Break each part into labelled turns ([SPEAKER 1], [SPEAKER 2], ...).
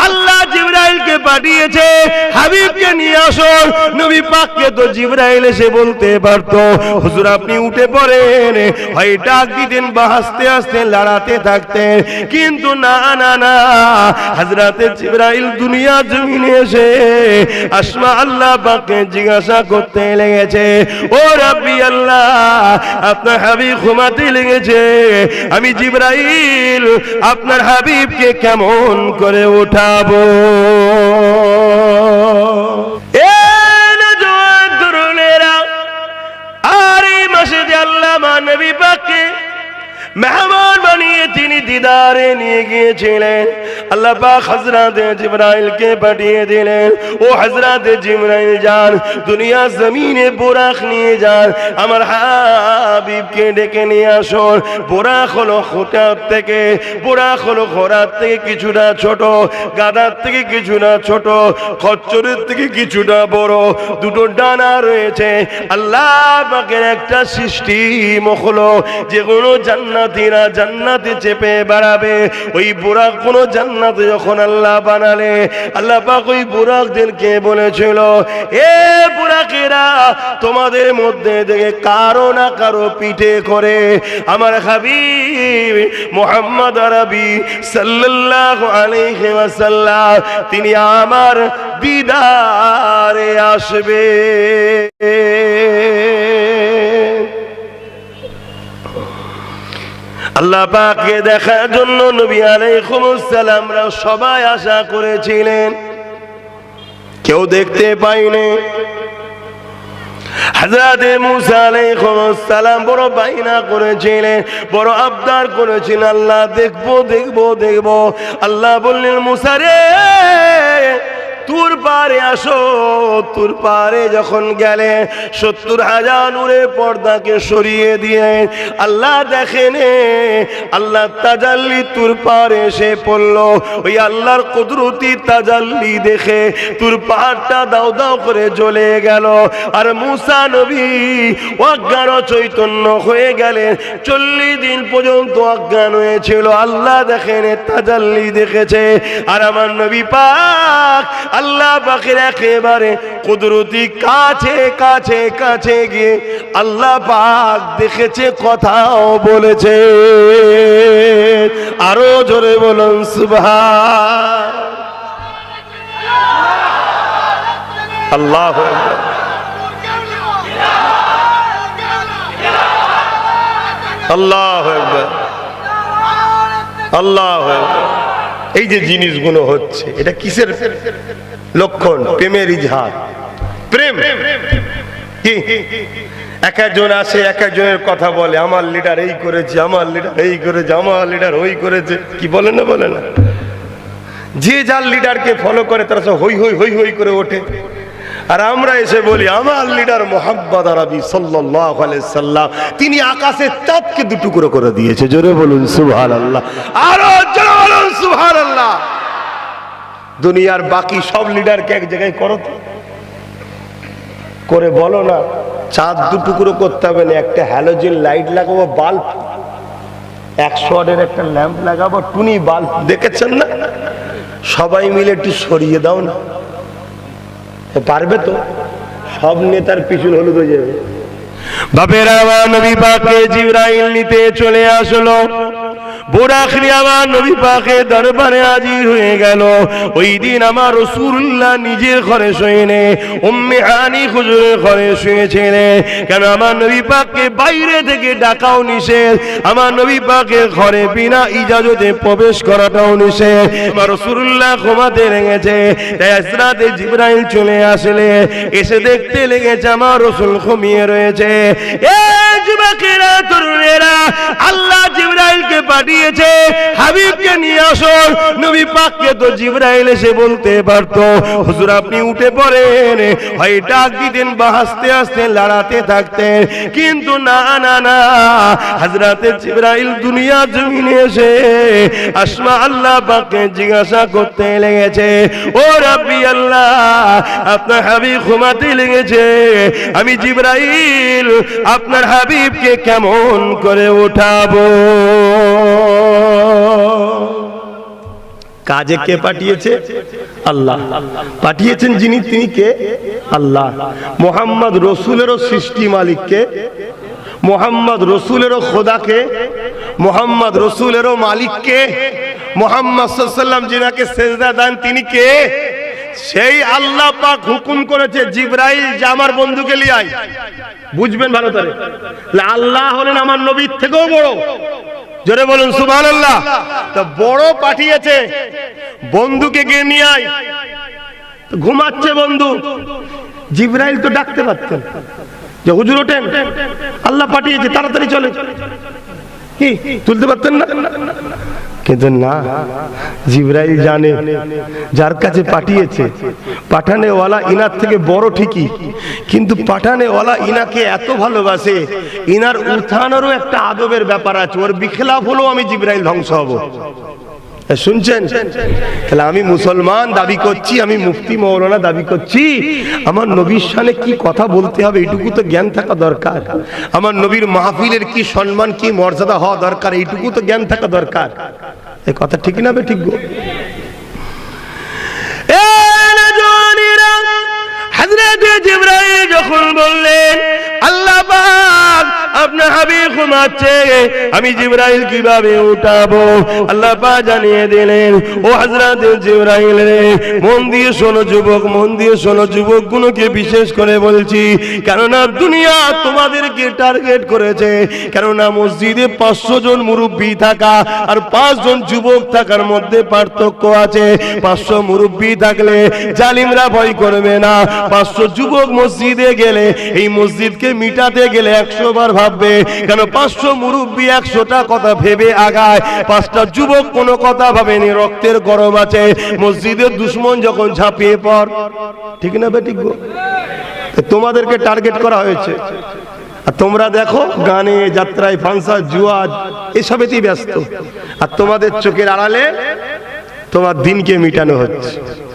[SPEAKER 1] আল্লাহ জিবরাইলকে পাঠিয়েছে হাবিবকে নিয়ে আসো। নবী পাককে তো জিবরাইল এসে বলতে পারতো হুজুর আপনি উঠে পড়েন, হয় ডাক দিতেন বা আস্তে আস্তে লড়াতে থাকতেন, কিন্তু না না না, হযরতে জিবরাইল দুনিয়া জমিনে এসে আসমা আল্লাহ পাককে জিজ্ঞাসা করতে লেগেছে, ও রাব্বি আল্লাহ আপনার হাবিব ঘুমাতে লেগেছে, আমি জিবরাইল আপনার হাবিবকে কেমন করে উঠাবো? আর এই মাসে যে আল্লাহ নবী পাককে মেহমান বানিয়ে তিনি দিদারে নিয়ে গিয়েছিলেন, আল্লাহ পাক হযরতে জিবরাইলকে পাঠিয়ে দিলেন, ও হযরতে জিবরাইল যান দুনিয়া জমিনে বুরাক নিয়ে যান, আমার হাবিবকে ডেকে নিয়ে আসুন। বুরাক হলো খোঁটার থেকে, বুরাক হলো ঘোড়ার থেকে কিছুটা ছোট, গাধার থেকে কিছুটা ছোট, খচ্চরের থেকে কিছুটা বড়, দুটো ডানা রয়েছে। আল্লাহ পাকের একটা সৃষ্টি মখলুক, যেগুলো জান্নাতীরা জান্নাতে চেপে বেড়াবে। ওই বুরাক কোন জান্নাতে যখন আল্লাহ বানালে, আল্লাহ পাক ওই বুরাকদেরকে বলেছিল, এ বুরাকেরা তোমাদের মধ্যে থেকে কারো না কারো পিঠে করে আমার হাবিব মুহাম্মদ আরবি সাল্লাল্লাহু আলাইহি ওয়াসাল্লাম তিনি আমার দিদারে আসবে। আল্লাহ পাককে দেখার জন্য নবী আলাইহিস সালামরা সবাই আশা করেছিলেন, কেউ দেখতে পায়নি। হযরতে মূসা আলাইহিস সালাম বড় বাইনা করেছিলেন, বড় আবদার করেছিলেন, আল্লাহ দেখবো দেখবো দেখবো। আল্লাহ বললেন, মূসা রে তুর পারে আসো। তুর পারে যখন গেলেন ৭০,০০০ নূরের পর্দাকে সরিয়ে দিয়ে আল্লাহ দেখেন, আল্লাহ তাজাল্লি তুর পারে এসে পড়ল। ওই আল্লাহর কুদরতি তাজাল্লি দেখে তুর পাহাড়টা দাও দাও করে জ্বলে গেল, আর মূসা নবী অজ্ঞান চৈতন্য হয়ে গেলেন। ৪০ দিন পর্যন্ত অজ্ঞান হয়েছিল। আল্লাহ দেখেন তাজাল্লি দেখেছে, আর আমার নবী পাক আল্লাহ পাকের একেবারে কুদরতি কাছে কাছে কাছে গিয়ে আল্লাহ পাক দেখেছে, কথাও বলেছে। আরো জোরে বলুন সুবহান আল্লাহু আকবার। আল্লাহু আকবার আল্লাহু আকবার। এই যে জিনিসগুলো হচ্ছে, এটা কিসের লক্ষণ? প্রেমের ইজহার। প্রেম কি? এক একজন আসে, এক একজনের কথা বলে, আমার লিডার এই করেছে, আমার লিডার এই করেছে, আমার লিডার ওই করেছে, কি বলে না বলে না? যে যার লিডারকে ফলো করে তারা সব হই হই হই হই করে ওঠে, আর আমরা এসে বলি আমার লিডার মুহাম্মদ আরবি সাল্লাল্লাহু আলাইহি সাল্লাম তিনি আকাশের চাঁদকে দুটুকরো করে দিয়েছে। জোরে বলুন সুবহানাল্লাহ, আরো জোরে বলুন সুবহানাল্লাহ। দুনিয়ার বাকি সব লিডারকে এক জায়গায় করো তো, করে বলো না চাঁদ দুটুকরো করতে হবে না, একটা হ্যালোজেন লাইট লাগাবো, বাল্ব 100 ওয়াটের একটা ল্যাম্প লাগাবো, টুনি বাল্ব, দেখেছেন না? সবাই মিলে একটু সরিয়ে দাও না, পারবে তো? সব নেতার পিছন হলুদ হয়ে যাবে। বাপের আমার নবী পাকে জিবরাইল নিতে চলে আসলো, বুরাক নিয়ে আমার নবী পাকের দরবারে হাজির হয়ে গেল। ওই দিন আমার রাসূলুল্লাহ নিজের ঘরে শোয়নি, উম্মে হানি হুজুরের ঘরে শুয়েছিলেন। কেন? আমার নবী পাককে বাইরে থেকে ডাকাও নিষেধ, আমার নবী পাকের ঘরে বিনা ইজাজতে প্রবেশ করাটাও নিষেধ। আমার রাসূলুল্লাহ ঘুমাতে লেগেছে, তাই হযরতে জিবরাইল চলে আসলে, এসে দেখতে লেগেছে আমার রাসূল ঘুমিয়ে রয়েছে। এ যুবকেরা, তরুণেরা, আল্লাহ জিবরাইলকে পাঠিয়েছে হাবিবকে নিয়ে আসো। নবী পাককে তো জিবরাইল এসে বলতে পারতো হুজুর আপনি উঠে পড়েন, হয় ডাক দিতেন বা আস্তে আস্তে লড়াতে থাকতেন, কিন্তু না না না, হযরতে জিবরাইল দুনিয়া জমিনে এসে আসমা আল্লাহ পাককে জিজ্ঞাসা করতে লেগেছে, ও রাব্বি আল্লাহ আপনার হাবিব ঘুমাতে লেগেছে, আমি জিবরাইল আপনার হাবিবকে কেমন করে উঠাবো? কাজে কে পাঠিয়েছে? আল্লাহ পাঠিয়েছেন। যিনি তিনি কে? আল্লাহ। মোহাম্মদ রসুলেরও সৃষ্টি মালিক কে? মোহাম্মদ রসুলেরও খোদাকে, মোহাম্মদ রসুলেরও মালিককে, মোহাম্মদ সাল্লাল্লাহু আলাইহি ওয়াসাল্লাম যিনাকে সেজদা দেন তিনি কে? সেই আল্লাহ পাক হুকুম করেছে জিবরাইল যে আমার বন্ধুকে নিয়ে আয়। বুঝবেন ভালো করে, আল্লাহ হলেন আমার নবীর থেকেও বড়। জোরে বলুন সুবহানাল্লাহ। তো বড় পাঠিয়েছে, বন্ধুকে গিয়ে নিয়ে আয়। ঘুমাচ্ছে বন্ধু, জিবরাইল তো ডাকতে পারতেন যে হুজুর ওঠেন, আল্লাহ পাঠিয়েছে তাড়াতাড়ি চলে, কি তুলতে পারতেন না? কিন্তু না, জিবরাইল জানে যার কাছে পাঠিয়েছে পাঠানেওয়ালা ইনার থেকে বড় ঠিকই, কিন্তু পাঠানেওয়ালা ইনাকে এত ভালোবাসে, ইনার উঠানোরও একটা আদবের ব্যাপার আছে। ওর বিখলাফ হলেও আমি জিবরাইল ধ্বংস হব। শুনছেন? তাহলে আমি মুসলমান দাবি করছি, আমি মুফতি মৌলানা দাবি করছি, আমার নবীর শানে কি কথা বলতে হবে এইটুকু তো জ্ঞান থাকা দরকার। আমার নবীর মাহফিলের কি সম্মান কি মর্যাদা হওয়া দরকার এইটুকু তো জ্ঞান থাকা দরকার। এই কথা ঠিক না? ঠিক গো। হযরত জিবরাইল যখন বললেন আল্লাহ পাক আপনার হাবিব ঘুমাচ্ছে, আমি জিবরাইল কিভাবে উঠাবো, আল্লাহ পাক জানিয়ে দিলেন ও হযরত জিবরাইল রে, মন দিয়ে শোনো যুবক, মন দিয়ে শোনো যুবক গুলোকে বিশেষ করে বলছি, কেননা দুনিয়া তোমাদেরকে টার্গেট করেছে। কেননা মসজিদে 500 জন মুরব্বি থাকা আর 5 জন যুবক থাকার মধ্যে পার্থক্য আছে। 500 মুরব্বি থাকলে জালিমরা ভয় করবে না, 500 যুবক মসজিদে গেলে এই মসজিদকে মিটাতে গেলে 100 বার ভাববে, কেন 500 মুরব্বি 100টা কথা ভেবে আগায়, 5টা যুবক কোনো কথা ভাবেনি, রক্তের গরম আছে। মসজিদের দুশমন যখন ঝাঁপিয়ে পড়, ঠিক না বেঠিক গো? তোমাদেরকে টার্গেট করা হয়েছে, আর তোমরা দেখো গানে যাত্রায় ফাংশন জুয়া এসবেতেই ব্যস্ত, আর তোমাদের চোখের আড়ালে তোমার দিনকে মিটানো হচ্ছে,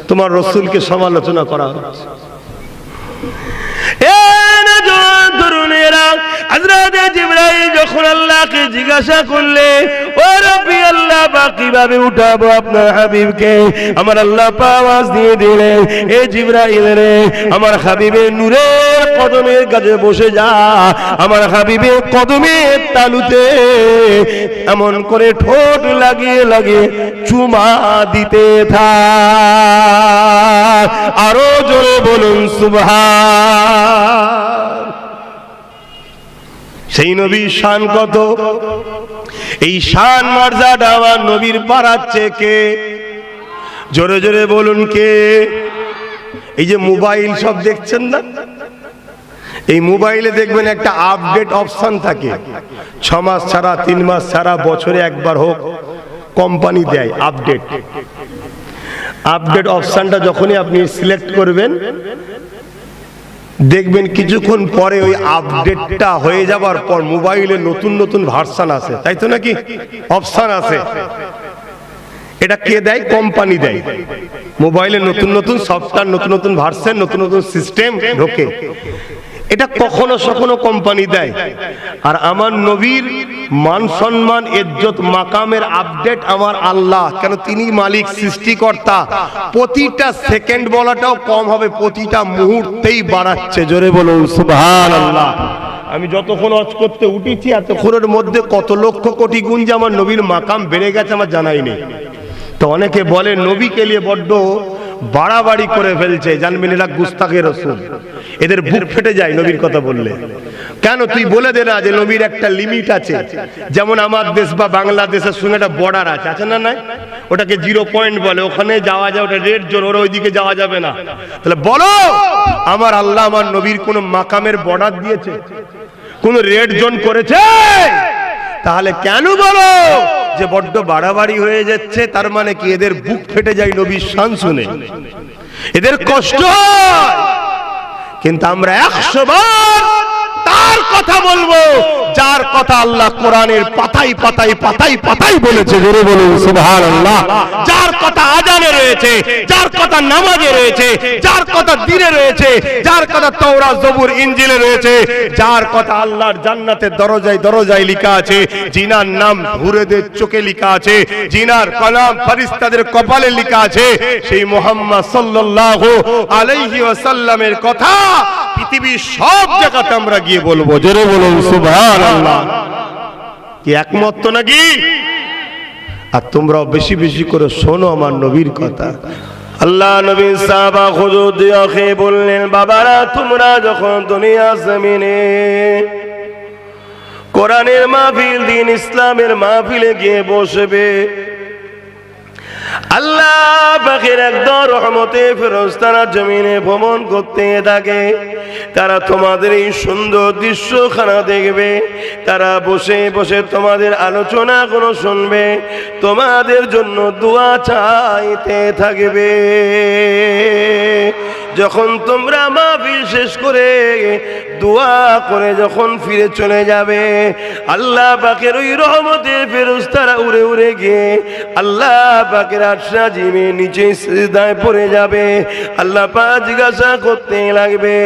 [SPEAKER 1] তোমার রসুলকে সমালোচনা করা হচ্ছে। যখন আল্লাহকে জিজ্ঞাসা করলে ও রব্বি আল্লাহ পাক কিভাবে উঠাবো আপনার হাবিবকে, আমার আল্লাহ পাক আওয়াজ দিয়ে দিলেন এ জিবরাইল রে, আমার হাবিবের নূরের কদমের কাছে বসে যা, আমার হাবিবের কদমের তালুতে এমন করে ঠোঁট লাগিয়ে লাগিয়ে চুমা দিতে থাক। আরো জোরে বলুন সুবহান। সেই নবীর শান কত, এই শান মর্যাদা আমার নবীর বাড়াচ্ছে কে? জোরে জোরে বলুন কে? এই যে মোবাইল সব দেখছেন না, এই মোবাইলে দেখবেন একটা আপডেট অপশন থাকে, 6 মাস ছাড়া 3 মাস ছাড়া বছরে একবার হোক কোম্পানি দেয় আপডেট। আপডেট অপশনটা যখনই আপনি সিলেক্ট করবেন দেখবেন কিছুক্ষণ পরে ওই আপডেটটা হয়ে যাবার পর মোবাইলে নতুন নতুন ভার্সন আসে, তাই তো নাকি? অপশন আছে, এটা কে দেয়? কোম্পানি দেয়। মোবাইলে নতুন নতুন সফটওয়্যার, নতুন নতুন ভার্সন, নতুন নতুন সিস্টেম ঢোকে, এটা কখনো কখনো কোম্পানি দেয়। আর আমার নবীর মান সম্মান ইজ্জত মাকামের আপডেট আমার আল্লাহ, কেন তিনি মালিক সৃষ্টিকর্তা, প্রতিটা সেকেন্ড বলাটাও কম হবে, প্রতিটা মুহূর্তেই বাড়াচ্ছে। জোরে বলুন সুবহানাল্লাহ। আমি যতক্ষণ হজ করতে উঠেছি এতক্ষণের মধ্যে কত লক্ষ কোটি গুণ যে আমার নবীর মাকাম বেড়ে গেছে আমার জানাই নেই। তো অনেকে বলে নবীকে নিয়ে বড্ড বাড়াবাড়ি করে ফেলছে, জানবেন এরা গুস্তাখে রাসূল, এদের বুক ফেটে যায় নবীর কথা বললে। কেন তুই বলে দে না যে নবীর একটা লিমিট আছে, যেমন আমার দেশ বা বাংলাদেশের সঙ্গে একটা বর্ডার আছে, আছে না? নাই, ওটাকে 0 পয়েন্ট বলে, ওখানে যাওয়া যায়, ওটা রেড জোন, ওরা ওইদিকে যাওয়া যাবে না। তাহলে বলো আমার আল্লাহ আমার নবীর কোন মাকামের বর্ডার দিয়েছে, কোন রেড জোন করেছে? তাহলে কেন বলো যে বড্ড বাড়াবাড়ি হয়ে যাচ্ছে? তার মানে কি এদের বুক ফেটে যায় নবীর শান শুনে, এদের কষ্ট হয়। কিন্তু আমরা 100 বার তার কথা বলবো যার কথা আল্লাহ কোরআনের পাতায় পাতায় পাতায় পাতায় বলেছে। জোরে বলুন সুবহানাল্লাহ। যার
[SPEAKER 2] কথা আজানে রয়েছে, যার কথা নামাজে রয়েছে, যার কথা দ্বীনে রয়েছে, যার কথা তাওরাত জবুর ইনজিলে রয়েছে, যার কথা আল্লাহর জান্নাতের দরজায় দরজায় লেখা আছে, জিনার নাম হুরেদের চোখে লেখা আছে, জিনার কলাম ফেরেশতাদের কপালে লেখা আছে, সেই মুহাম্মদ সাল্লাল্লাহু আলাইহি ওয়াসাল্লামের কথা পৃথিবীর সব জায়গাতে আমরা গিয়ে বলবো। জোরে বলুন সুবহানাল্লাহ। কি একমত তো নাকি? আর তোমরা বেশি বেশি করে শোনো আমার নবীর কথা। আল্লাহ নবী সাহাবা হুজুর দিয়াকে বললেন, বাবারা তোমরা যখন দুনিয়া জমিনে কোরআনের মাহফিল, দ্বীন ইসলামের মাহফিলে গিয়ে বসবে, আল্লাহ পাকের একদম রহমতে ফেরেশতারা জমিনে ভ্রমণ করতে থাকে। তারা তোমাদের এই সুন্দর দৃশ্যখানা দেখবে, তারা বসে বসে তোমাদের আলোচনা গুলো শুনবে, তোমাদের জন্য দোয়া চাইতে থাকবে। যখন তোমরা মাহফিল শেষ করে দোয়া করে যখন ফিরে চলে যাবে, আল্লাহ পাকের ওই রহমতের ফেরেশতারা উড়ে উড়ে গিয়ে আল্লাহ পাকের আরশ আজিমে নিচে সিজদায় পড়ে যাবে। আল্লাহ পাক জিজ্ঞাসা করতে লাগবে,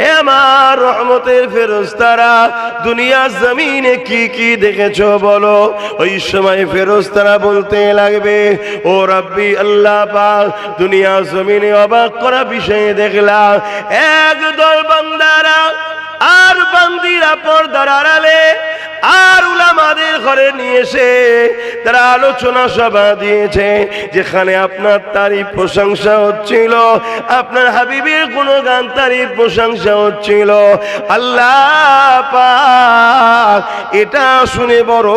[SPEAKER 2] এ আমার রহমতের ফেরেশতারা দুনিয়া জমিনে কি কি দেখেছো বলো। ওই সময় ফেরেশতারা বলতে লাগবে, ও রাব্বি আল্লাহ পাক, দুনিয়া জমিনে অবাক করা বিষয় দেখলাম, একদল বান্দারা আর বান্দিরা পর্দার আড়ালে আর উলামাদের ঘরে নিয়ে এসে তারা আলোচনা সভা দিয়েছে, যেখানে আপনার তারিফ প্রশংসা হচ্ছিল, আপনার হাবিবের গুণগান তারিফ প্রশংসা হচ্ছিল। আল্লাহ পাক এটা শুনে বড়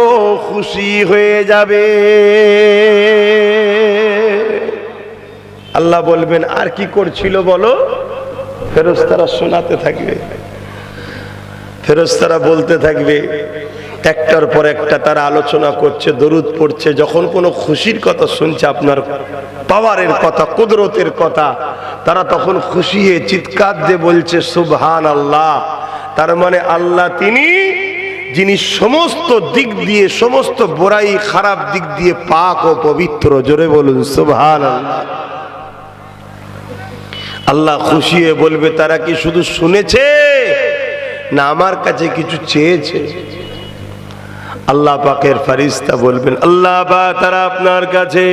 [SPEAKER 2] খুশি হয়ে যাবে। আল্লাহ বলবেন, আর কি করছিল বলো? ফেরেশতারা শোনাতে থাকবে, ফেরেশতারা বলতে থাকবে, একটার পর একটা তারা আলোচনা করছে, দরুদ পড়ছে। যখন কোনো খুশির কথা শুনছে, আপনার পাওয়ারের কথা, কুদরতের কথা, তারা তখন খুশি হয়ে চিৎকার দিয়ে বলছে সুবহানাল্লাহ। তার মানে আল্লাহ তিনি যিনি সমস্ত দিক দিয়ে, সমস্ত বুরাই খারাপ দিক দিয়ে পাক ও পবিত্র। জোরে বলুন সুবহানাল্লাহ। আল্লাহ খুশি হয়ে বলবে, তারা কি শুধু শুনেছে না আমার কাছে কিছু চেয়েছে? আল্লাহ পাকের ফেরেশতা বলবেন, আল্লাহ পাক তারা আপনার কাছে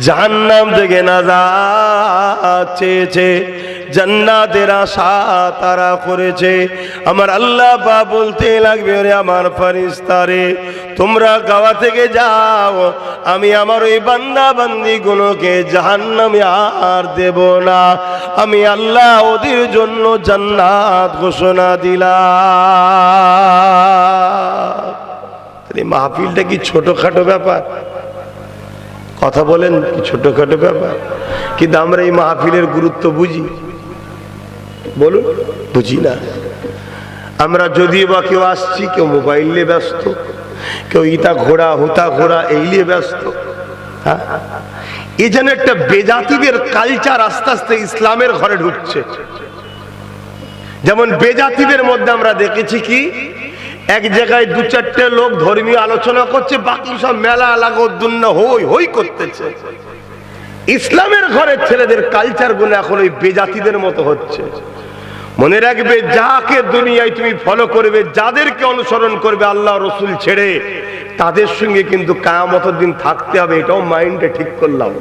[SPEAKER 2] জাহান্নাম থেকে নাজাত চেয়েছে, জান্নাতের আশা তারা করেছে। আমার আল্লাহ পাক বলতে লাগবে, ওরে আমার ফেরেশতারে, তোমরা গাওয়া থেকে যাও, আমি আমার ওই বান্দা বান্দি গুলোকে জাহান্নামে আর দেব না। আমি আল্লাহ ওদের জন্য জান্নাত ঘোষণা দিলাম। মাহফিলটা কি ছোটখাটো ব্যাপার? কথা বলেন, কি ছোটখাটো ব্যাপার? কিন্তু আমরা এই মাহফিলের গুরুত্ব বুঝি? বলুন, বুঝি না। আমরা যদিও বা কেউ আসছি, কেউ মোবাইল নিয়ে ব্যস্ত, কেউ ইটা ঘোড়া হুতা ঘোড়া এই নিয়ে ব্যস্ত। হ্যাঁ, এই যেন একটা বেজাতিদের কালচার আস্তে আস্তে ইসলামের ঘরে ঢুকছে। যেমন বেজাতিদের মধ্যে আমরা দেখেছি কি, এক জায়গায় দু চারটে লোক ধর্মীয় আলোচনা করছে, বাকি সব মেলা লাগোদ্দুন্না হই হই করতেছে। ইসলামের ঘরের ছেলেদের কালচার গুলো এখন ওই বেজাতিদের মতো হচ্ছে। মনে রাখবে, যাকে দুনিয়ায় তুমি ফলো করবে, যাদেরকে অনুসরণ করবে আল্লাহ রসুল ছেড়ে, তাদের সঙ্গে কিন্তু কিয়ামতের দিন থাকতে হবে। এটাও মাইন্ডে ঠিক করলাম।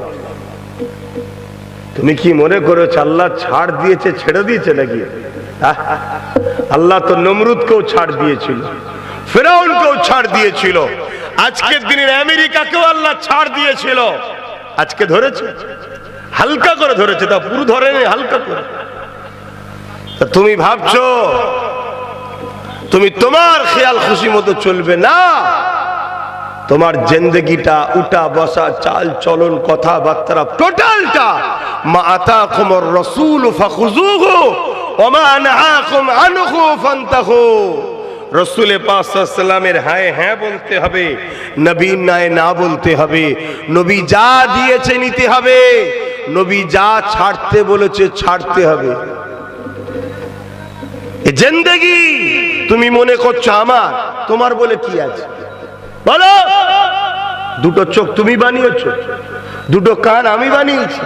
[SPEAKER 2] তুমি কি মনে করেছো আল্লাহ ছাড় দিয়েছে, ছেড়ে দিয়েছে নাকি? আল্লাহ তো নমরুদকেও ছাড় দিয়েছিল, ফেরাউনকেও ছাড় দিয়েছিল, আজকের দিনের আমেরিকাকেও আল্লাহ ছাড় দিয়েছিল। আজকে ধরেছে, হালকা করে ধরেছে, তা পুরো ধরেনি, হালকা করে। তুমি ভাবছো তুমি তোমার খেয়াল খুশি মতো চলবে না। তোমার জিন্দেগিটা, উঠা বসা, চাল চলন, কথাবার্তা, টোটালটা মা আতাকুমুর রাসূল ফাখুযুহু ওয়া মা নাহাকুম আনহু ফান্তাহু। রাসূল পাক সাল্লাল্লাহু আলাইহি ওয়াসাল্লামের হ্যাঁ হ্যাঁ বলতে হবে, নবীর নাই না বলতে হবে। নবী যা দিয়েছে নিতে হবে, নবী যা ছাড়তে বলেছে ছাড়তে হবে। এই জিন্দেগি তুমি মনে করছো আমার, তোমার বলে কি আছে বলো? দুটো চোখ তুমি বানিয়েছো,
[SPEAKER 1] দুটো কান আমি বানিয়েছি,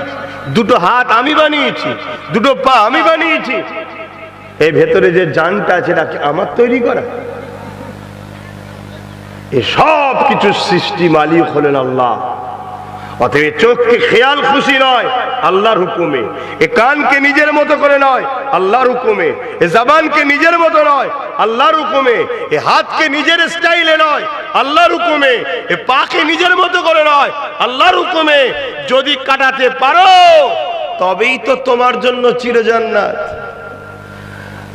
[SPEAKER 1] দুটো হাত আমি বানিয়েছি, দুটো পা আমি বানিয়েছি। এই ভেতরে যে জানটা আছে এটা কি আমার তৈরি করা? এই সব কিছু সৃষ্টি মালিক হলেন আল্লাহ। অতএব চোখকে খেয়াল খুশি নয়, আল্লাহর হুকুমে। এ কানকে নিজের মতো করে নয়, আল্লাহর হুকুমে। এ জবানকে নিজের মতো নয়, আল্লাহর হুকুমে। এ হাতকে নিজের স্টাইলে নয়, আল্লাহর হুকুমে। এ পাকে নিজের মতো করে নয়, আল্লাহর হুকুমে। যদি কাটাতে পারো তবেই তো তোমার জন্য চিরজান্নাত।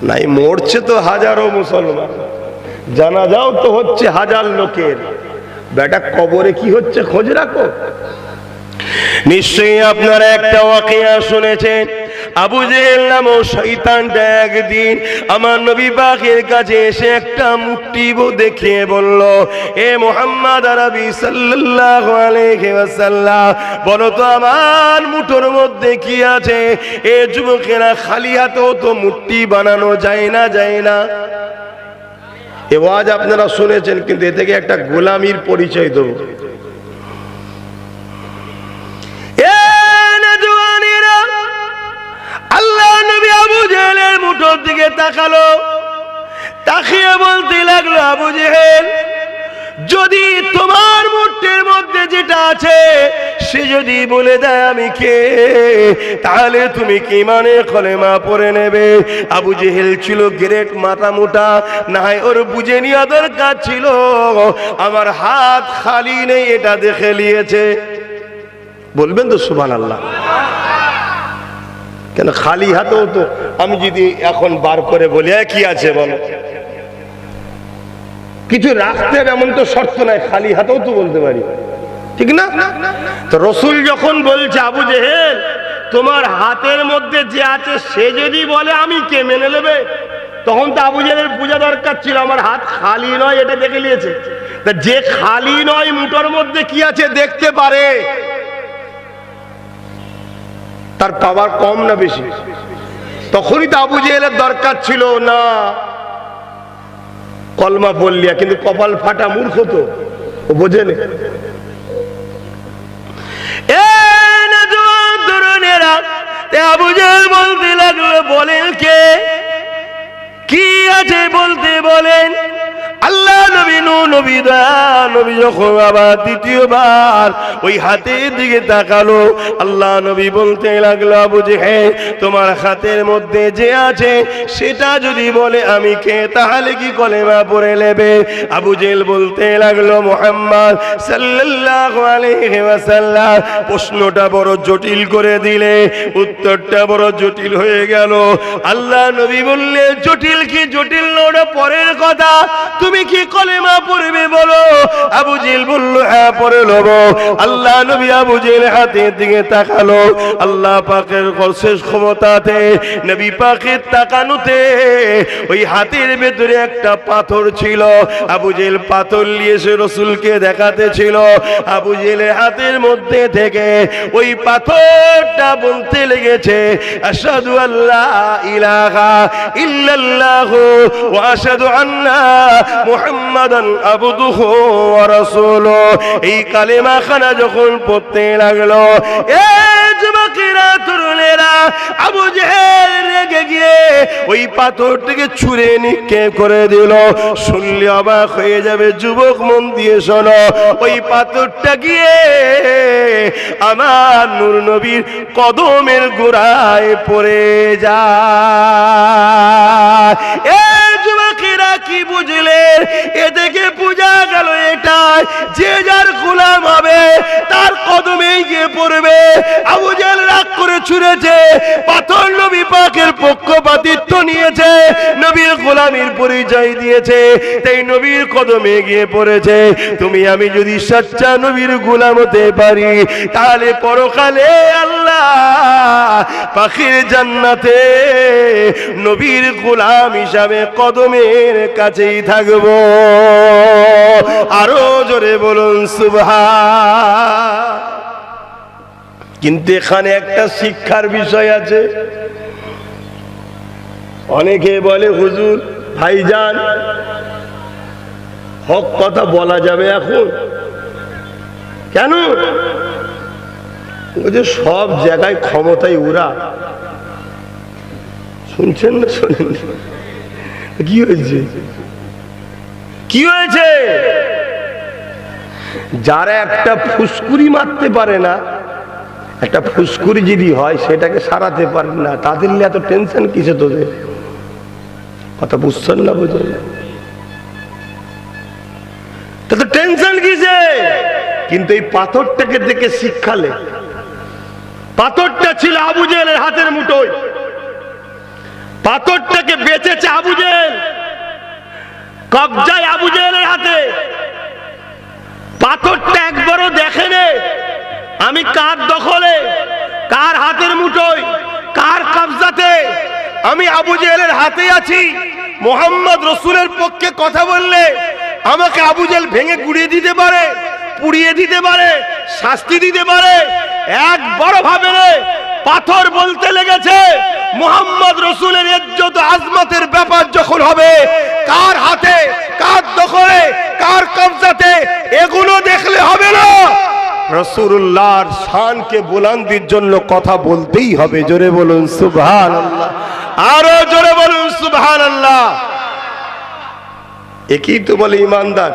[SPEAKER 1] নাই মরছে তো হাজারো মুসলমান, জানাজাও তো হচ্ছে হাজার লোকের, বেটা কবরে কি হচ্ছে খোঁজ রাখো।
[SPEAKER 2] নিশ্চয়ই আপনারা একটা ওয়াকিয়া শুনেছেন, আবু জেহেল নামক শয়তানটা একদিন আমার নবী পাকের কাছে এসে একটা মুট্টি দেখিয়ে বলল, এ মুহাম্মদ আরবি সাল্লাল্লাহু আলাইহি ওয়াসাল্লাম, বলো তো আমার মুঠোর মধ্যে কি আছে? এ যুবকেরা খালি হাতেও তো মুট্টি বানানো যায় না, যায় না।
[SPEAKER 1] এ ওয়াজ আপনারা শুনেছেন, কিন্তু এ থেকে একটা গোলামির পরিচয় দেব।
[SPEAKER 2] আল্লাহ নবী আবু জেহেলের মুঠোর দিকে তাকালো, তাকিয়ে বলতে লাগলো, আবু জেহেল, যদি তোমার মুঠের মধ্যে যেটা আছে সে যদি বলে দেয় আমি কে, তাহলে তুমি কি মানে কলেমা পড়ে নেবে? আবু জেহেল ছিল গ্রেট মাথা মোটা, না হয় ওর বুঝে নেওয়া দরকার ছিল আমার হাত খালি নেই এটা দেখে নিয়েছে।
[SPEAKER 1] বলবেন তো সুবহানাল্লাহ। কেন খালি হাতেও তো আমি যদি এখন বার করে বলি কি আছে বলো, কিছু রাখতে হবে এমন তো শর্ত নাই, খালি হাতেও তো বলতে পারি, ঠিক না? তো রসুল যখন বলছে আবু জেহেল তোমার হাতের মধ্যে যে আছে সে যদি বলে আমি কে, মেনে নেবে? তখন তো আবু জেহেলের বোঝা দরকার ছিল আমার হাত খালি নয়, এটা দেখে নিয়েছে। তা যে খালি নয় মুঠোর মধ্যে কি আছে দেখতে পারে, তার পাওয়ার কম না বেশি? তখনই তো আবু জেহেলের দরকার ছিল না কলমা বললিয়া, কিন্তু কপাল ফাটা মূর্খ তো, ও বোঝে না।
[SPEAKER 2] তরুণেরা আবু জেহেল বলতে লাগলো, বলেন কে, কি আছে বলতে বলেন। আল্লাহ নবী নবী নবী যখন আবার দ্বিতীয়বার ওই হাতের দিকে তাকালো, আল্লাহ নবী বলতে লাগলো, আবু জেহেল তোমার হাতের মধ্যে যে আছে সেটা যদি বলে আমি কে, তাহলে কি কলেমা পড়ে নেবে? আবু জেহেল বলতে লাগলো, মুহাম্মদ সাল্লাল্লাহু আলাইহি ওয়াসাল্লাম, প্রশ্নটা বড় জটিল করে দিলে, উত্তরটা বড় জটিল হয়ে গেল। আল্লাহ নবী বললে, জটিল কি জটিল না ওটা পরের কথা, তুমি কি কলেমা পড়বে বলো? আবু জেহেল বলল, হ্যাঁ পড়ে নেব। আল্লাহ নবী আবু জেহেল হাতের দিকে তাকালো, আল্লাহ পাকের শেষ ক্ষমতাতে নবী পাকের তাকানোতে ওই হাতের ভেতরে একটা পাথর ছিল। আবু জেহেল পাথর নিয়ে এসে রসুলকে দেখাতে ছিল। আবু জেহেলের হাতের মধ্যে থেকে ওই পাথরটা বলতে লেগেছে, আশহাদু আল্লা ইলাহা ইল্লাল্লাহু ওয়া আশহাদু আন্না মুহাম্মাদান আবদুহু ওয়া রাসূলুহু। এই কালেমা খানা যখন পড়তে লাগলো, এ যুবকেরা তরুণেরা, আবু জেহেল রেগে গিয়ে ওই পাথরটিকে ছুঁড়ে নিক্ষেপ করে দিল। শুনলে অবাক হয়ে যাবে, যুবক মন দিয়ে শোনো, ওই পাথরটা গিয়ে আমার নূর নবীর কদমের গোড়ায় পড়ে যায়। এ যুবকেরা কি বুঝলেন? এ থেকে বোঝা গেল এটাই, যে যার গোলাম হবে তার কদমে গিয়ে পড়বে। আবু জেহেল রাগ করে ছুঁড়েছে পাথর, নবী পাকের পক্ষপাতিত্ব নিয়েছে, নবীর গোলামীর পরিচয় দিয়েছে, তাই নবীর কদমে গিয়ে পড়েছে। তুমি আমি যদি সচ্চা নবীর গোলাম হতে পারি, তাহলে পরকালে আল্লাহ পাখির জান্নাতে নবীর গোলাম হিসাবে কদমের কাছেই থাকবো। আরো জোরে বলুন সুবহান।
[SPEAKER 1] কিন্তু এখানে একটা শিক্ষার বিষয় আছে। অনেকে বলে, হুজুর ভাইজান হক কথা বলা যাবে এখন? কেন? ওই যে সব জায়গায় ক্ষমতায় ওরা, শুনছেন না শোনেন? কি হয়েছে? কি হয়েছে? যারা একটা ফুসকুরি মারতে পারে না, একটা ফুসকুরি যদি হয় সেটাকে সারাতে পারে না, তাদের নিয়ে এত টেনশন কিসে তোদের? কথা বুঝছেন না? বুঝলেন না? তো টেনশন কিসে? কিন্তু এই পাথরটাকে দেখে শিক্ষালে। পাথরটা ছিল আবু জেহেলের হাতের মুঠোয়, পাথরটাকে বেঁচেছে আবু জেহেল, কবজায় আবু জেহেলের হাতে। পাথরটা একবারও দেখেনে আমি কার দখলে, কার হাতের মুঠোয়, কার কবজাতে। আমি আবু জেহেলের হাতে আছি। মোহাম্মদ রসুলের পক্ষে কথা বললে আমাকে আবু জেহেল ভেঙে গুড়িয়ে দিতে পারে, পুড়িয়ে দিতে পারে, শাস্তি দিতে পারে। একবারও ভাবে রে। পাথর বলতে লেগেছে মোহাম্মদ রসুলের ইজ্জত আজমতের ব্যাপার যখন হবে, কার হাতে, কার দখলে, কার কবজাতে, এগুলো দেখলে হবে না। রাসূলুল্লাহর শানকে বুলন্দির জন্য কথা বলতেই হবে। জোরে বলুন সুবহানাল্লাহ, আরো জোরে বলুন সুবহানাল্লাহ। একই তো বলে ইমানদার।